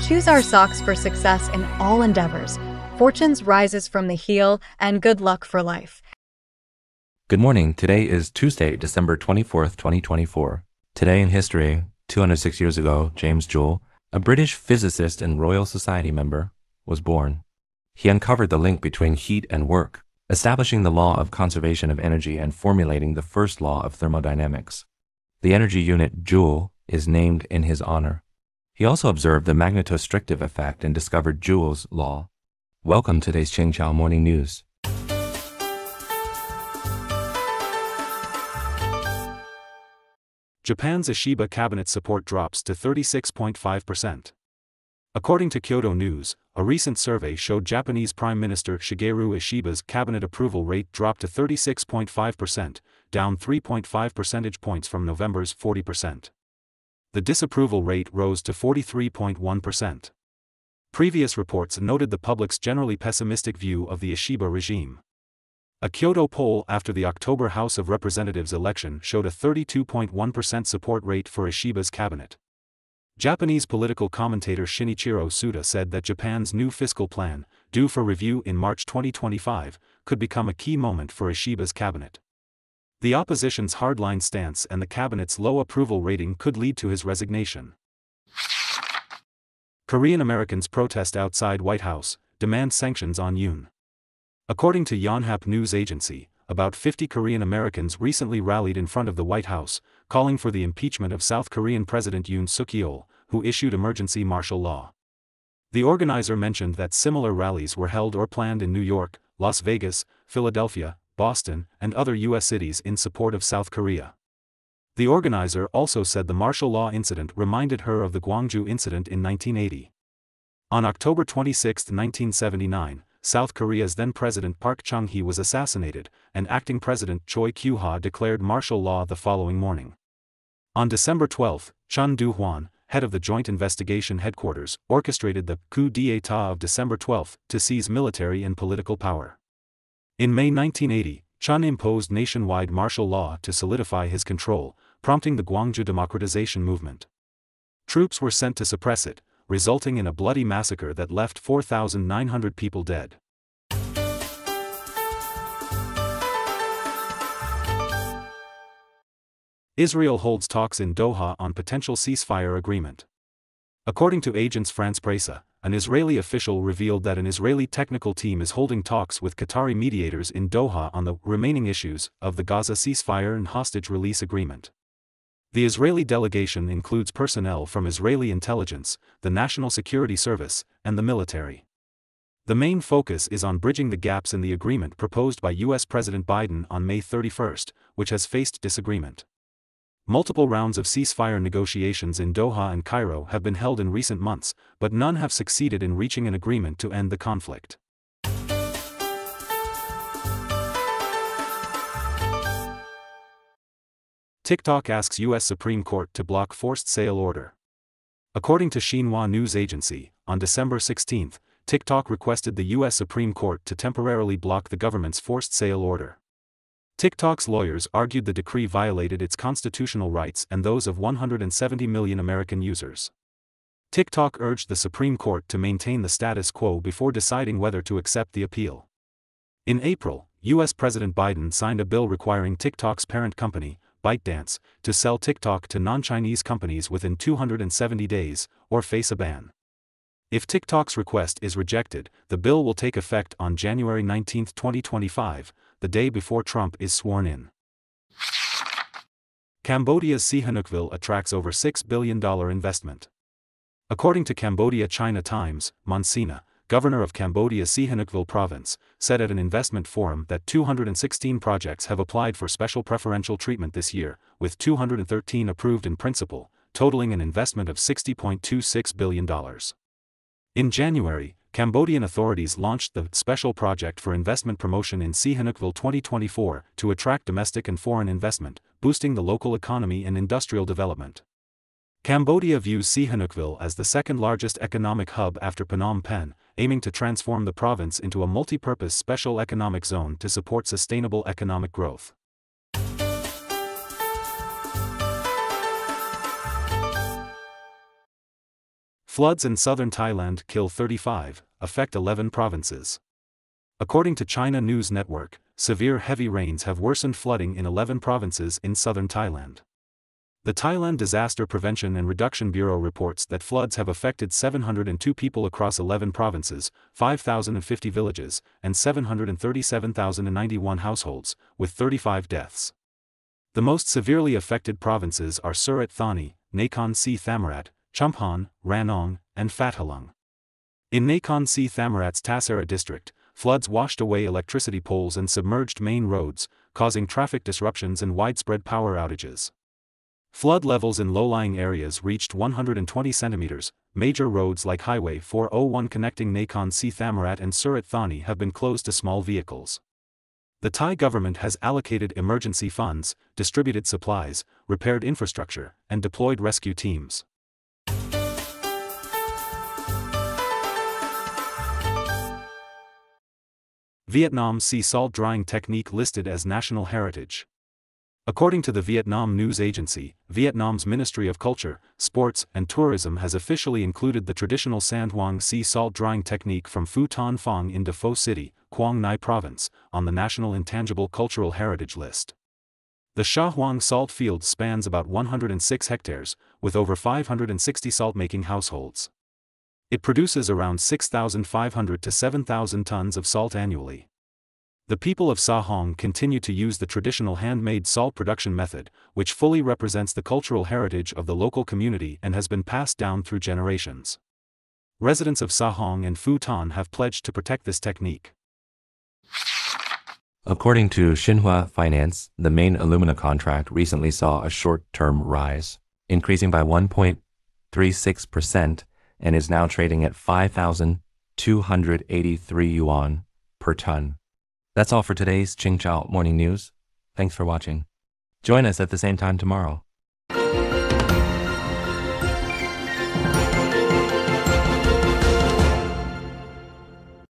choose our socks for success in all endeavors. Fortunes rises from the heel, and good luck for life. Good morning. Today is Tuesday, December 24th, 2024. Today in history, 206 years ago, James Joule, a British physicist and Royal Society member, was born. He uncovered the link between heat and work, establishing the law of conservation of energy and formulating the first law of thermodynamics. The energy unit Joule is named in his honor. He also observed the magnetostrictive effect and discovered Joule's law. Welcome to today's Qingqiao Morning News. Japan's Ishiba cabinet support drops to 36.5%. According to Kyodo News, a recent survey showed Japanese Prime Minister Shigeru Ishiba's cabinet approval rate dropped to 36.5%, down 3.5 percentage points from November's 40%. The disapproval rate rose to 43.1%. Previous reports noted the public's generally pessimistic view of the Ishiba regime. A Kyodo poll after the October House of Representatives election showed a 32.1% support rate for Ishiba's cabinet. Japanese political commentator Shinichiro Suda said that Japan's new fiscal plan, due for review in March 2025, could become a key moment for Ishiba's cabinet. The opposition's hardline stance and the cabinet's low approval rating could lead to his resignation. Korean Americans protest outside White House, demand sanctions on Yoon. According to Yonhap News Agency, about 50 Korean Americans recently rallied in front of the White House, calling for the impeachment of South Korean President Yoon Suk-yeol, who issued emergency martial law. The organizer mentioned that similar rallies were held or planned in New York, Las Vegas, Philadelphia, Boston, and other U.S. cities in support of South Korea. The organizer also said the martial law incident reminded her of the Gwangju incident in 1980. On October 26, 1979, South Korea's then-President Park Chung-hee was assassinated, and acting President Choi Kyu-ha declared martial law the following morning. On December 12, Chun Do-hwan, head of the Joint Investigation Headquarters, orchestrated the coup d'état of December 12 to seize military and political power. In May 1980, Chun imposed nationwide martial law to solidify his control, prompting the Gwangju democratization movement. Troops were sent to suppress it, resulting in a bloody massacre that left 4,900 people dead. Israel holds talks in Doha on potential ceasefire agreement. According to Agence France-Presse, an Israeli official revealed that an Israeli technical team is holding talks with Qatari mediators in Doha on the remaining issues of the Gaza ceasefire and hostage release agreement. The Israeli delegation includes personnel from Israeli intelligence, the National Security Service, and the military. The main focus is on bridging the gaps in the agreement proposed by U.S. President Biden on May 31, which has faced disagreement. Multiple rounds of ceasefire negotiations in Doha and Cairo have been held in recent months, but none have succeeded in reaching an agreement to end the conflict. TikTok asks U.S. Supreme Court to block forced sale order. According to Xinhua News Agency, on December 16, TikTok requested the U.S. Supreme Court to temporarily block the government's forced sale order. TikTok's lawyers argued the decree violated its constitutional rights and those of 170 million American users. TikTok urged the Supreme Court to maintain the status quo before deciding whether to accept the appeal. In April, U.S. President Biden signed a bill requiring TikTok's parent company, ByteDance, to sell TikTok to non-Chinese companies within 270 days, or face a ban. If TikTok's request is rejected, the bill will take effect on January 19, 2025, the day before Trump is sworn in. Cambodia's Sihanoukville attracts over $6 billion investment. According to Cambodia China Times, Monsina, governor of Cambodia's Sihanoukville province, said at an investment forum that 216 projects have applied for special preferential treatment this year, with 213 approved in principle, totaling an investment of $60.26 billion. In January, Cambodian authorities launched the Special Project for Investment Promotion in Sihanoukville 2024 to attract domestic and foreign investment, boosting the local economy and industrial development. Cambodia views Sihanoukville as the second-largest economic hub after Phnom Penh, aiming to transform the province into a multi-purpose special economic zone to support sustainable economic growth. Floods in southern Thailand kill 35, affect 11 provinces. According to China News Network, severe heavy rains have worsened flooding in 11 provinces in southern Thailand. The Thailand Disaster Prevention and Reduction Bureau reports that floods have affected 702 people across 11 provinces, 5,050 villages, and 737,091 households, with 35 deaths. The most severely affected provinces are Surat Thani, Nakhon Si Thammarat, Chumphon, Ranong, and Phat Halong. In Nakhon Si Thammarat's Tassara district, floods washed away electricity poles and submerged main roads, causing traffic disruptions and widespread power outages. Flood levels in low-lying areas reached 120 centimeters. Major roads like Highway 401 connecting Nakhon Si Thammarat and Surat Thani have been closed to small vehicles. The Thai government has allocated emergency funds, distributed supplies, repaired infrastructure, and deployed rescue teams. Vietnam sea salt drying technique listed as national heritage. According to the Vietnam News Agency, Vietnam's Ministry of Culture, Sports, and Tourism has officially included the traditional San Hoang sea salt drying technique from Phu Tan Phong in Dapho City, Quang Ngai Province, on the National Intangible Cultural Heritage List. The Sha Huang salt field spans about 106 hectares, with over 560 salt-making households. It produces around 6,500 to 7,000 tons of salt annually. The people of Sa Hong continue to use the traditional handmade salt production method, which fully represents the cultural heritage of the local community and has been passed down through generations. Residents of Sa Hong and Phu Tan have pledged to protect this technique. According to Xinhua Finance, the main alumina contract recently saw a short-term rise, increasing by 1.36%, and is now trading at 5,283 yuan per ton. That's all for today's Qingchao Morning News. Thanks for watching. Join us at the same time tomorrow.